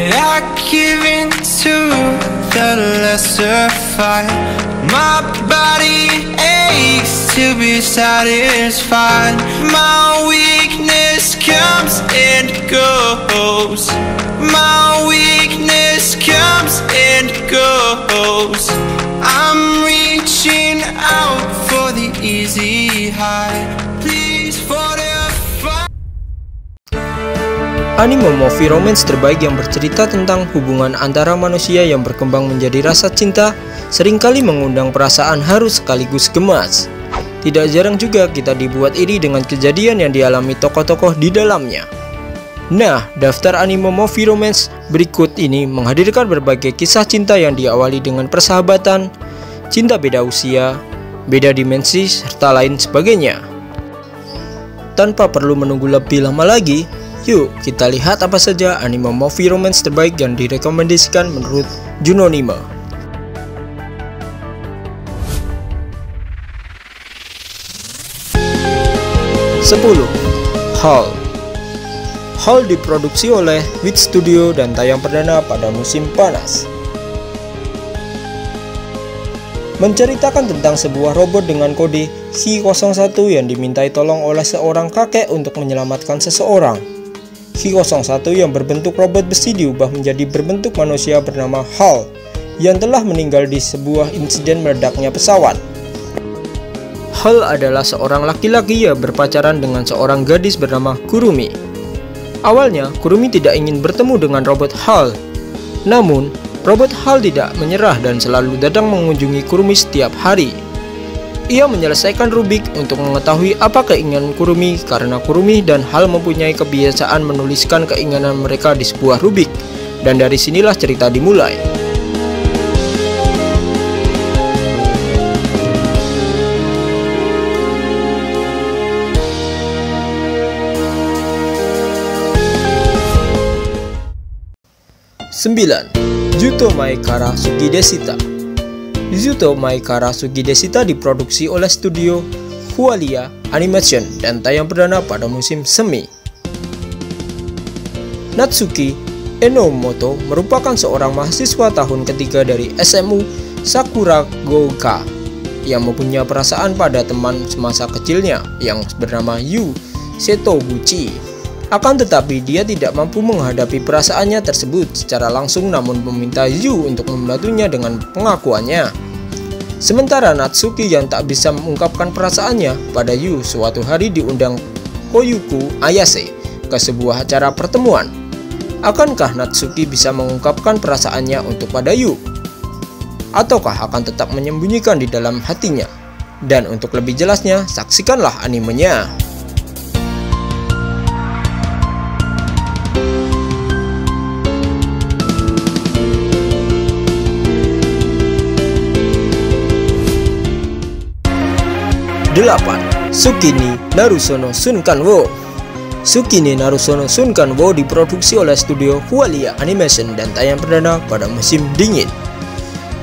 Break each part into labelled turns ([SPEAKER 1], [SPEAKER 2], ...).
[SPEAKER 1] I give in to the lesser fight. My body aches to be satisfied. My weakness comes and goes. My weakness comes and goes. I'm reaching out for the easy high. Please fortify.
[SPEAKER 2] Anime movie romance terbaik yang bercerita tentang hubungan antara manusia yang berkembang menjadi rasa cinta seringkali mengundang perasaan haru sekaligus gemas. Tidak jarang juga kita dibuat iri dengan kejadian yang dialami tokoh-tokoh di dalamnya. Nah, daftar anime movie romance berikut ini menghadirkan berbagai kisah cinta yang diawali dengan persahabatan, cinta beda usia, beda dimensi, serta lain sebagainya. Tanpa perlu menunggu lebih lama lagi, yuk kita lihat apa saja anime movie romance terbaik yang direkomendasikan menurut Junonime. 10. Hall. Hall diproduksi oleh Wit Studio dan tayang perdana pada musim panas. Menceritakan tentang sebuah robot dengan kode Ki-01 yang dimintai tolong oleh seorang kakek untuk menyelamatkan seseorang. Ki-01 yang berbentuk robot besi diubah menjadi berbentuk manusia bernama Hall yang telah meninggal di sebuah insiden meledaknya pesawat. Hall adalah seorang laki-laki yang berpacaran dengan seorang gadis bernama Kurumi. Awalnya, Kurumi tidak ingin bertemu dengan robot Hall. Namun, robot Hall tidak menyerah dan selalu datang mengunjungi Kurumi setiap hari. Ia menyelesaikan Rubik untuk mengetahui apa keinginan Kurumi karena Kurumi dan Hall mempunyai kebiasaan menuliskan keinginan mereka di sebuah Rubik. Dan dari sinilah cerita dimulai. Juto Maekara Sugideshita. Juto Maekara Sugideshita diproduksi oleh studio Hualia Animation dan tayang perdana pada musim semi. Natsuki Enomoto merupakan seorang mahasiswa tahun ketiga dari SMU Sakuragaoka yang mempunyai perasaan pada teman semasa kecilnya yang bernama Yu Setoguchi. Akan tetapi dia tidak mampu menghadapi perasaannya tersebut secara langsung namun meminta Yu untuk membantunya dengan pengakuannya. Sementara Natsuki yang tak bisa mengungkapkan perasaannya pada Yu suatu hari diundang Koyuku Ayase ke sebuah acara pertemuan. Akankah Natsuki bisa mengungkapkan perasaannya untuk pada Yu? Ataukah akan tetap menyembunyikan di dalam hatinya? Dan untuk lebih jelasnya, saksikanlah animenya. 8. Tsukini Narusono Sunkanwo. Tsukini Narusono Sunkanwo diproduksi oleh studio Hualia Animation dan tayang perdana pada musim dingin.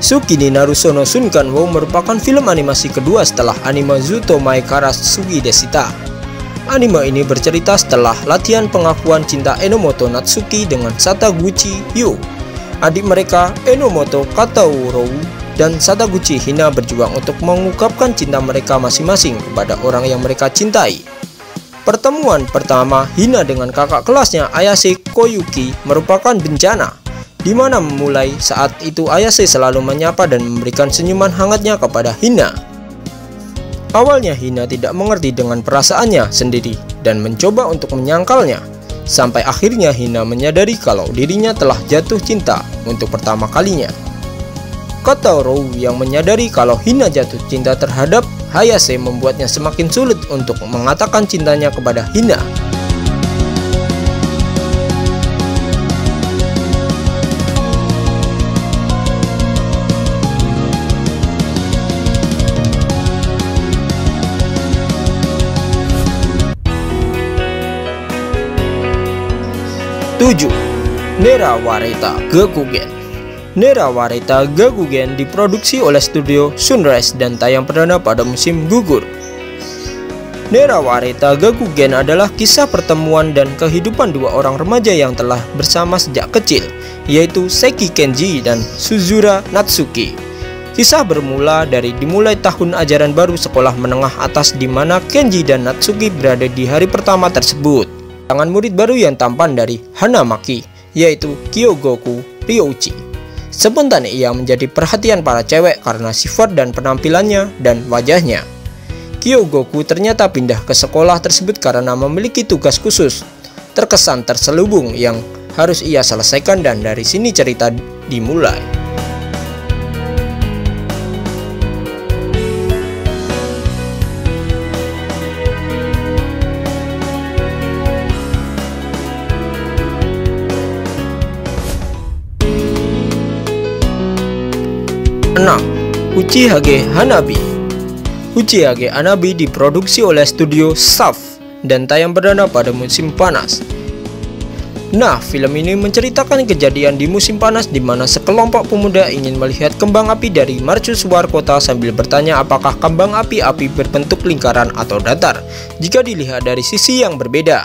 [SPEAKER 2] Tsukini Narusono Sunkanwo merupakan film animasi kedua setelah anime Juto Maekara Sugideshita. Anime ini bercerita setelah latihan pengakuan cinta Enomoto Natsuki dengan Sataguchi Yu. Adik mereka Enomoto Katauro dan Sataguchi Hina berjuang untuk mengungkapkan cinta mereka masing-masing kepada orang yang mereka cintai. Pertemuan pertama Hina dengan kakak kelasnya Ayase Koyuki merupakan bencana, di mana mulai saat itu Ayase selalu menyapa dan memberikan senyuman hangatnya kepada Hina. Awalnya Hina tidak mengerti dengan perasaannya sendiri dan mencoba untuk menyangkalnya, sampai akhirnya Hina menyadari kalau dirinya telah jatuh cinta untuk pertama kalinya. Katauro yang menyadari kalau Hina jatuh cinta terhadap Ayase membuatnya semakin sulit untuk mengatakan cintanya kepada Hina. Nera Wareta Gakugen. Nera Wareta Gakugen diproduksi oleh studio Sunrise dan tayang perdana pada musim gugur. Neraware Tagakugen adalah kisah pertemuan dan kehidupan dua orang remaja yang telah bersama sejak kecil, yaitu Seki Kenji dan Suzura Natsuki. Kisah bermula dari dimulai tahun ajaran baru sekolah menengah atas di mana Kenji dan Natsuki berada di hari pertama tersebut. Tangan murid baru yang tampan dari Hanamaki, yaitu Kyogoku Ryouchi. Spontan ia menjadi perhatian para cewek karena sifat dan penampilannya dan wajahnya. Kyogoku ternyata pindah ke sekolah tersebut karena memiliki tugas khusus terkesan terselubung yang harus ia selesaikan, dan dari sini cerita dimulai. Uchihage Hanabi. Uchihage Hanabi diproduksi oleh studio SAF dan tayang perdana pada musim panas. Nah, film ini menceritakan kejadian di musim panas di mana sekelompok pemuda ingin melihat kembang api dari mercusuar kota sambil bertanya apakah kembang api berbentuk lingkaran atau datar jika dilihat dari sisi yang berbeda.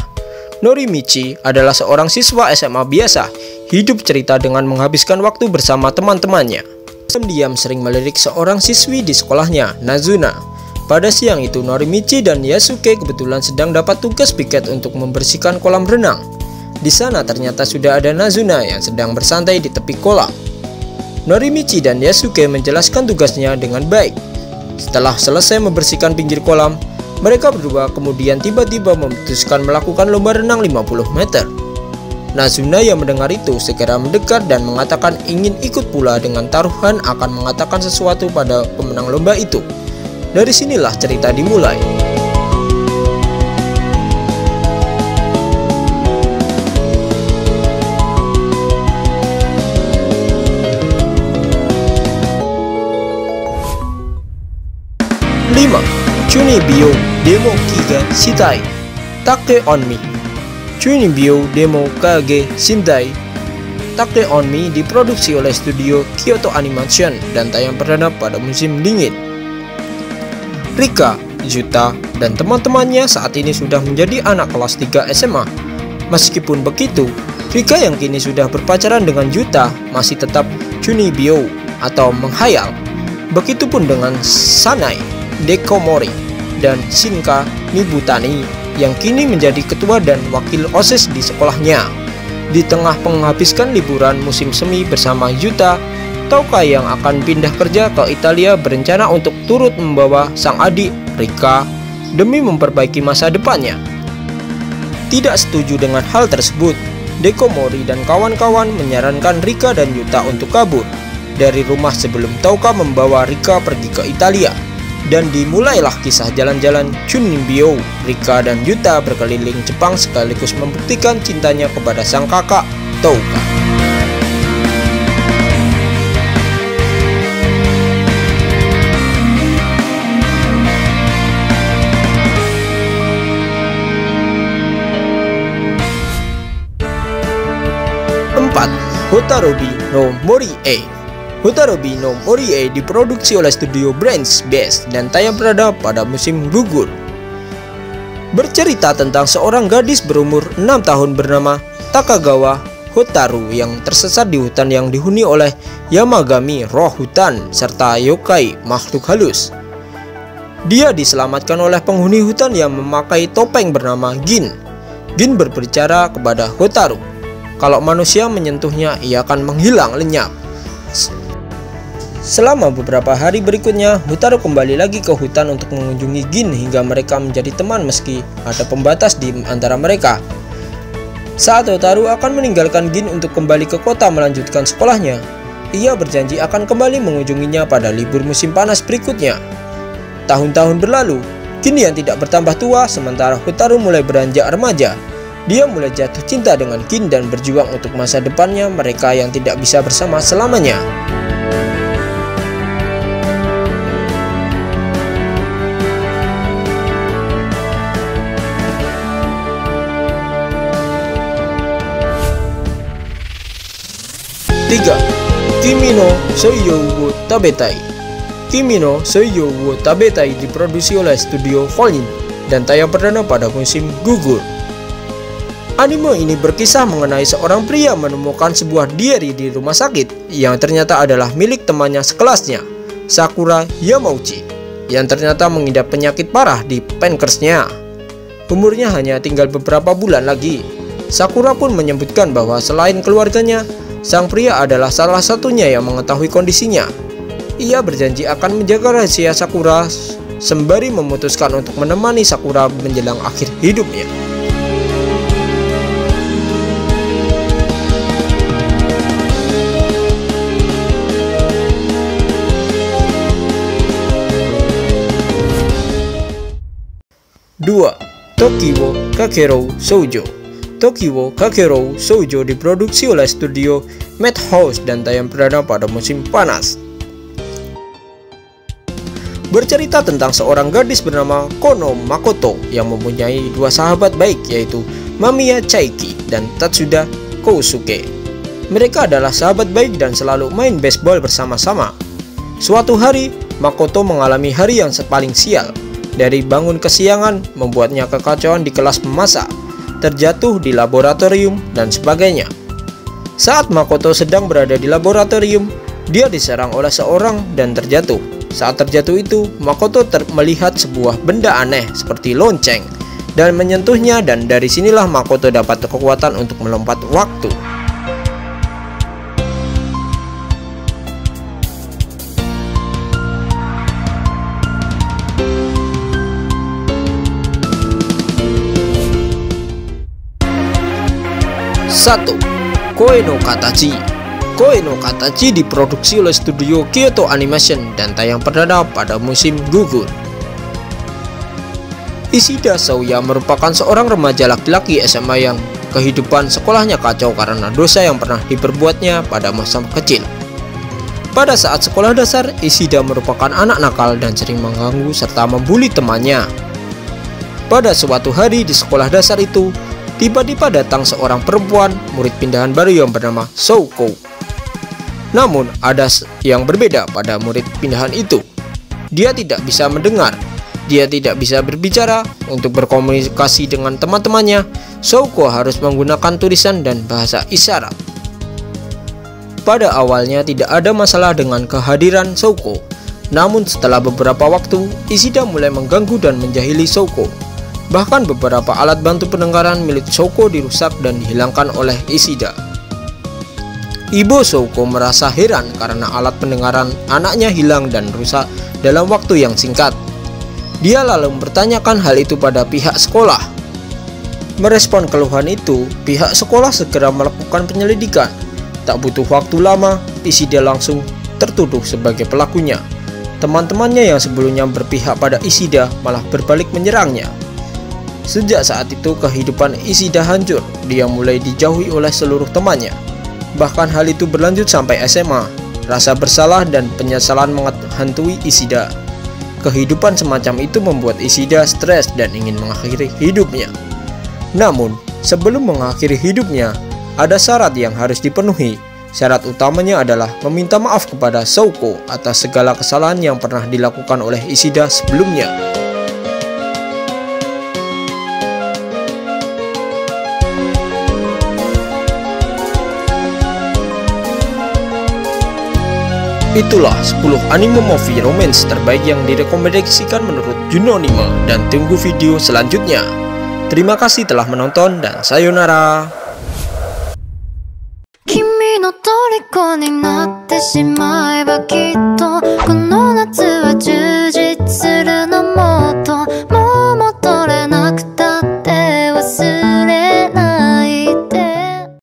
[SPEAKER 2] Norimichi adalah seorang siswa SMA biasa, hidup cerita dengan menghabiskan waktu bersama teman-temannya. Diam sering melirik seorang siswi di sekolahnya, Nazuna. Pada siang itu, Norimichi dan Yasuke kebetulan sedang dapat tugas piket untuk membersihkan kolam renang. Di sana ternyata sudah ada Nazuna yang sedang bersantai di tepi kolam. Norimichi dan Yasuke menjelaskan tugasnya dengan baik. Setelah selesai membersihkan pinggir kolam, mereka berdua kemudian tiba-tiba memutuskan melakukan lomba renang 50 meter. Nazuna yang mendengar itu segera mendekat dan mengatakan ingin ikut pula dengan taruhan akan mengatakan sesuatu pada pemenang lomba itu. Dari sinilah cerita dimulai. Chunibyo Demo Kiga Shitai Take on Me. Chunibyo Demo Kage Shintai Take on Me diproduksi oleh studio Kyoto Animation dan tayang perdana pada musim dingin. Rika, Yuta, dan teman-temannya saat ini sudah menjadi anak kelas 3 SMA. Meskipun begitu, Rika yang kini sudah berpacaran dengan Yuta masih tetap Chunibyo atau menghayal. Begitupun dengan Sanai, Dekomori, dan Shinka Nibutani yang kini menjadi ketua dan wakil OSIS di sekolahnya. Di tengah menghabiskan liburan musim semi bersama Yuta, Touka yang akan pindah kerja ke Italia berencana untuk turut membawa sang adik Rika demi memperbaiki masa depannya. Tidak setuju dengan hal tersebut, Dekomori dan kawan-kawan menyarankan Rika dan Yuta untuk kabur dari rumah sebelum Touka membawa Rika pergi ke Italia. Dan dimulailah kisah jalan-jalan Chunibyo, Rika, dan Yuta berkeliling Jepang sekaligus membuktikan cintanya kepada sang kakak, Touka. Hotarubi no Morie. Hotarubi no Morie diproduksi oleh studio Branch Base dan tayang perdana pada musim gugur. Bercerita tentang seorang gadis berumur 6 tahun bernama Takagawa Hotaru yang tersesat di hutan yang dihuni oleh Yamagami, roh hutan, serta yokai, makhluk halus. Dia diselamatkan oleh penghuni hutan yang memakai topeng bernama Gin. Gin berbicara kepada Hotaru. Kalau manusia menyentuhnya, ia akan menghilang lenyap. Selama beberapa hari berikutnya, Hotaru kembali lagi ke hutan untuk mengunjungi Gin hingga mereka menjadi teman meski ada pembatas di antara mereka. Saat Hotaru akan meninggalkan Gin untuk kembali ke kota melanjutkan sekolahnya, ia berjanji akan kembali mengunjunginya pada libur musim panas berikutnya. Tahun-tahun berlalu, Gin yang tidak bertambah tua, sementara Hotaru mulai beranjak remaja. Dia mulai jatuh cinta dengan Gin dan berjuang untuk masa depannya mereka yang tidak bisa bersama selamanya. Tiga, Kimi no Souyou wo Tabetai. Kimi no Souyou wo Tabetai diproduksi oleh studio Volin dan tayang perdana pada musim gugur. Anime ini berkisah mengenai seorang pria menemukan sebuah diary di rumah sakit yang ternyata adalah milik temannya sekelasnya, Sakura Yamauchi, yang ternyata mengidap penyakit parah di pankreasnya. Umurnya hanya tinggal beberapa bulan lagi. Sakura pun menyebutkan bahwa selain keluarganya, sang pria adalah salah satunya yang mengetahui kondisinya. Ia berjanji akan menjaga rahasia Sakura sembari memutuskan untuk menemani Sakura menjelang akhir hidupnya. Dua, Tokyo Kakerou Shoujo. Tokyo Kakerou Shoujo diproduksi oleh studio Madhouse dan tayang perdana pada musim panas. Bercerita tentang seorang gadis bernama Kono Makoto yang mempunyai dua sahabat baik, yaitu Mamiya Chaiki dan Tatsuda Kousuke. Mereka adalah sahabat baik dan selalu main baseball bersama-sama. Suatu hari, Makoto mengalami hari yang paling sial. Dari bangun kesiangan membuatnya kekacauan di kelas memasak, terjatuh di laboratorium, dan sebagainya. Saat Makoto sedang berada di laboratorium, dia diserang oleh seorang dan terjatuh. Saat terjatuh itu, Makoto melihat sebuah benda aneh seperti lonceng dan menyentuhnya, dan dari sinilah Makoto dapat kekuatan untuk melompat waktu. Satu, Koe no Katachi. Koe no Katachi diproduksi oleh studio Kyoto Animation dan tayang perdana pada musim gugur. Ishida Saoya merupakan seorang remaja laki-laki SMA yang kehidupan sekolahnya kacau karena dosa yang pernah diperbuatnya pada masa kecil. Pada saat sekolah dasar, Ishida merupakan anak nakal dan sering mengganggu serta membuli temannya. Pada suatu hari di sekolah dasar itu, tiba-tiba datang seorang perempuan, murid pindahan baru yang bernama Souko. Namun, ada yang berbeda pada murid pindahan itu. Dia tidak bisa mendengar, dia tidak bisa berbicara. Untuk berkomunikasi dengan teman-temannya, Souko harus menggunakan tulisan dan bahasa isyarat. Pada awalnya tidak ada masalah dengan kehadiran Souko. Namun setelah beberapa waktu, Ishida mulai mengganggu dan menjahili Souko. Bahkan beberapa alat bantu pendengaran milik Souko dirusak dan dihilangkan oleh Ishida. Ibu Souko merasa heran karena alat pendengaran anaknya hilang dan rusak dalam waktu yang singkat. Dia lalu mempertanyakan hal itu pada pihak sekolah. Merespon keluhan itu, pihak sekolah segera melakukan penyelidikan. Tak butuh waktu lama, Ishida langsung tertuduh sebagai pelakunya. Teman-temannya yang sebelumnya berpihak pada Ishida malah berbalik menyerangnya. Sejak saat itu kehidupan Ishida hancur. Dia mulai dijauhi oleh seluruh temannya. Bahkan hal itu berlanjut sampai SMA. Rasa bersalah dan penyesalan menghantui Ishida. Kehidupan semacam itu membuat Ishida stres dan ingin mengakhiri hidupnya. Namun, sebelum mengakhiri hidupnya, ada syarat yang harus dipenuhi. Syarat utamanya adalah meminta maaf kepada Souko atas segala kesalahan yang pernah dilakukan oleh Ishida sebelumnya. Itulah 10 anime movie romance terbaik yang direkomendasikan menurut Junonime, dan tunggu video selanjutnya. Terima kasih telah menonton dan sayonara.
[SPEAKER 3] 君の虜になってしまえばきっと